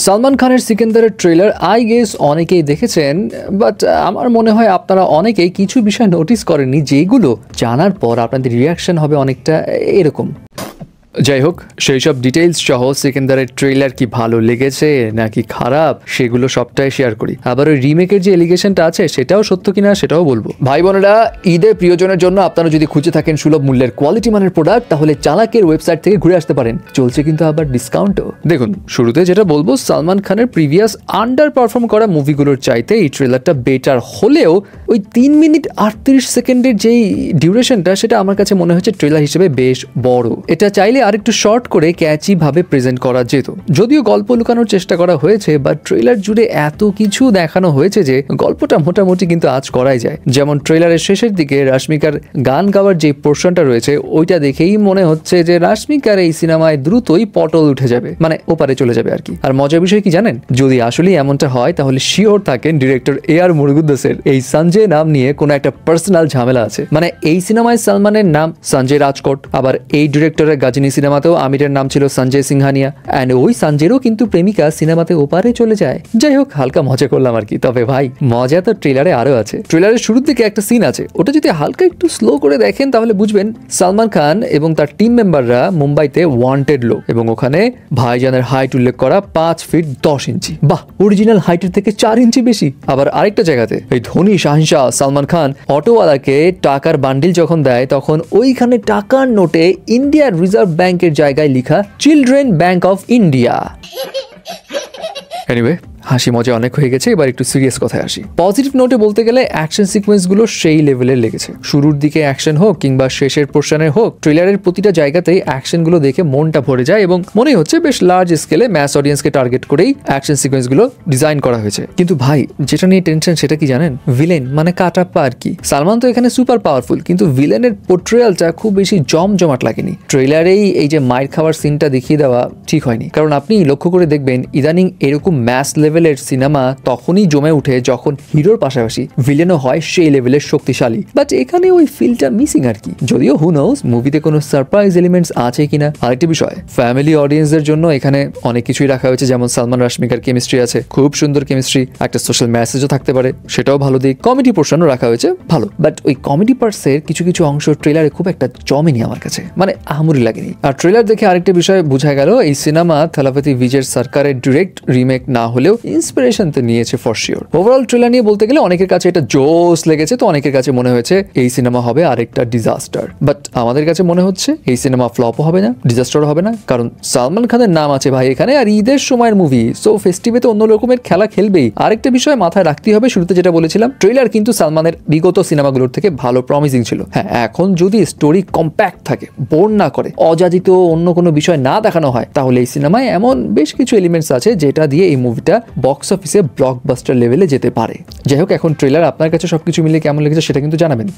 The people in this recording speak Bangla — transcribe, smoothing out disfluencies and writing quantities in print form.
সালমান খানের সিকান্দারের ট্রেলার আই গেস অনেকেই দেখেছেন, বাট আমার মনে হয় আপনারা অনেকেই কিছু বিষয় নোটিস করেননি যেগুলো জানার পর আপনাদের রিয়াকশন হবে অনেকটা এরকম। যাই হোক, সেই সব ডিটেইলস সহ সিকান্দারের ট্রেলার কি ভালো লেগেছে নাকি খারাপ সেগুলো সবটাই শেয়ার করি। আবার ওই রিমেকের যে এলিগেশনটা আছে সেটাও সত্য কিনা সেটাও বলবো। ভাই বোনেরা, ঈদে প্রিয়জনের জন্য আপনারা যদি খুঁজে থাকেন সুলভ মূল্যের কোয়ালিটি মানের প্রোডাক্ট, তাহলে চালাকের ওয়েবসাইট থেকে ঘুরে আসতে পারেন। চলছে কিন্তু আবার ডিসকাউন্টও। দেখুন, শুরুতে যেটা বলবো, সালমান খানের প্রিভিয়াস আন্ডার পারফর্ম করা মুভিগুলোর চাইতে এই ট্রেলারটা বেটার হলেও ওই 3 মিনিট 38 সেকেন্ডের যেই ডিউরেশনটা সেটা আমার কাছে মনে হচ্ছে ট্রেলার হিসেবে বেশ বড়। এটা চাইলে আর একটু শর্ট করে ক্যাচি ভাবে প্রেজেন্ট করা যেত। যদিও গল্প লুকানোর চেষ্টা করা হয়েছে, বাট ট্রেলার জুড়ে এত কিছু দেখানো হয়েছে যে গল্পটা মোটামুটি কিন্তু আজ করাই যায়। যেমন ট্রেলারের শেষের দিকে রাশমিকার গান গাওয়ার যে পোর্শনটা রয়েছে ওইটা দেখেই মনে হচ্ছে যে রাশমিকার এই সিনেমায় দ্রুতই পটল উঠে যাবে, মানে ওপারে চলে যাবে আর কি। আর মজার বিষয় কি জানেন, যদি আসলে এমনটা হয় তাহলে শিওর থাকেন ডিরেক্টর AR মুরুগদাসের এই সঞ্জয় নাম নিয়ে কোনো একটা পার্সোনাল ঝামেলা আছে। মানে এই সিনেমায় সালমানের নাম সঞ্জয় রাজকোট, আবার এই ডিরেক্টরের গাজনি সিনেমাতেও আমিরের নাম ছিল সঞ্জয় সিংহানিয়া, অ্যান্ড ওই সঞ্জয়েরও কিন্তু প্রেমিকা সিনেমাতে ওপারে চলে যায়। যাই হোক, হালকা মজা করলাম আর কি। তবে ভাই, মজা তো ট্রেলারে আরো আছে। ট্রেলারের শুরুর দিকে একটা সিন আছে, ওটা যদি হালকা একটু স্লো করে দেখেন তাহলে বুঝবেন সালমান খান এবং তার টিম মেম্বাররা মুম্বাইতে ওয়ান্টেড লোক, এবং ওখানে ভাইজানের হাইট উল্লেখ করা 5 ফিট 10 ইঞ্চি। বাহ, অরিজিনাল হাইটের থেকে 4 ইঞ্চি বেশি। আবার আরেকটা জায়গাতে এই ধনী শাহনশাহ সালমান খান অটোওয়ালাকে টাকার বান্ডিল যখন দেয় তখন ওইখানে টাকার নোটে ইন্ডিয়ার রিজার্ভ ব্যাংকের জায়গায় লেখা children bank of India. Anyway, হাসি মজা অনেক হয়ে গেছে, এবার একটু সিরিয়াস কথায় আসি। পজিটিভ নোটে বলতে গেলে অ্যাকশন সিকোয়েন্সগুলো সেই লেভেলের লেগেছে। শুরুর দিকে অ্যাকশন হোক কিংবা শেষের পোর্শনের হোক, ট্রেলারের প্রতিটা জায়গাতেই অ্যাকশনগুলো দেখে মনটা ভরে যায় এবং মনে হচ্ছে বেশ লার্জ স্কেলে ম্যাস অডিয়েন্সকে টার্গেট করেই অ্যাকশন সিকোয়েন্সগুলো ডিজাইন করা হয়েছে। কিন্তু ভাই, যেটা নিয়ে টেনশন সেটা কি জানেন? ভিলেন মানে কাটাপ্পা আর কি। সালমান তো এখানে সুপার পাওয়ারফুল, কিন্তু ভিলেনের পোর্ট্রেয়ালটা খুব বেশি জমজমাট লাগেনি। ট্রেলারেই এই যে মাইর খাওয়ার সিনটা দেখিয়ে দেওয়া ঠিক হয়নি, কারণ আপনি লক্ষ্য করে দেখবেন ইদানিং এরকম ম্যাস লেভেলের সিনেমা তখনই জমে উঠে যখন হিরোর পাশাপাশি ভিলেনও হয় সেই লেভেলের শক্তিশালী। বাট এখানে ওই ফিলটা মিসিং আর কি। যদিও হু নোস মুভিতে কোনো সারপ্রাইজ এলিমেন্টস আছে কিনা। আরেকটি বিষয়, ফ্যামিলি অডিয়েন্সদের জন্য এখানে অনেক কিছুই রাখা হয়েছে, যেমন সালমান রাশমিকার কেমিস্ট্রি আছে, খুব সুন্দর কেমিস্ট্রি, একটা সোশ্যাল মেসেজও থাকতে পারে, সেটাও ভালো দিক। কমেডি পোর্শনও রাখা হয়েছে ভালো, বাট ওই কমেডি পার্টসের কিছু কিছু অংশ ট্রেলারে খুব একটা জমেনি আমার কাছে, মানে আহামরি লাগেনি। আর ট্রেলার দেখে আরেকটা বিষয় বোঝা গেল, এই সিনেমা থালাপতি বিজয় সরকারের ডিরেক্ট রিমেক না হলেও ইন্সপিরেশন তো নিয়েছে ফর শিওর। ওভারঅল ট্রেলার নিয়ে বলতে গেলে অনেকের কাছে এটা জোস লেগেছে, তো অনেকের কাছে মনে হয়েছে এই সিনেমা হবে আরেকটা ডিজাস্টার। বাট আমাদের কাছে মনে হচ্ছে এই সিনেমা ফ্লপও হবে না, ডিজাস্টারও হবে না, কারণ সালমান খানের নাম আছে ভাই এখানে, আর ঈদের সময়ের মুভি, সো ফেস্টিভে তো অন্য রকমের খেলা খেলবেই। আরেকটা বিষয় মাথায় রাখতে হবে, শুরুতে যেটা বলেছিলাম, ট্রেলার কিন্তু সালমানের বিগত সিনেমাগুলোর থেকে ভালো প্রমিসিং ছিল। হ্যাঁ, এখন যদি স্টোরি কম্প্যাক্ট থাকে, বোর না করে, অযাচিত অন্য কোনো বিষয় না দেখানো হয়, তাহলে এই সিনেমায় এমন বেশ কিছু এলিমেন্টস আছে যেটা দিয়ে এই মুভিটা বক্স অফিসে ব্লকবাস্টার লেভেলে যেতে পারে। যাই হোক, এখন ট্রেলার আপনার কাছে সবকিছু মিলে কেমন লেগেছে সেটা কিন্তু জানাবেন।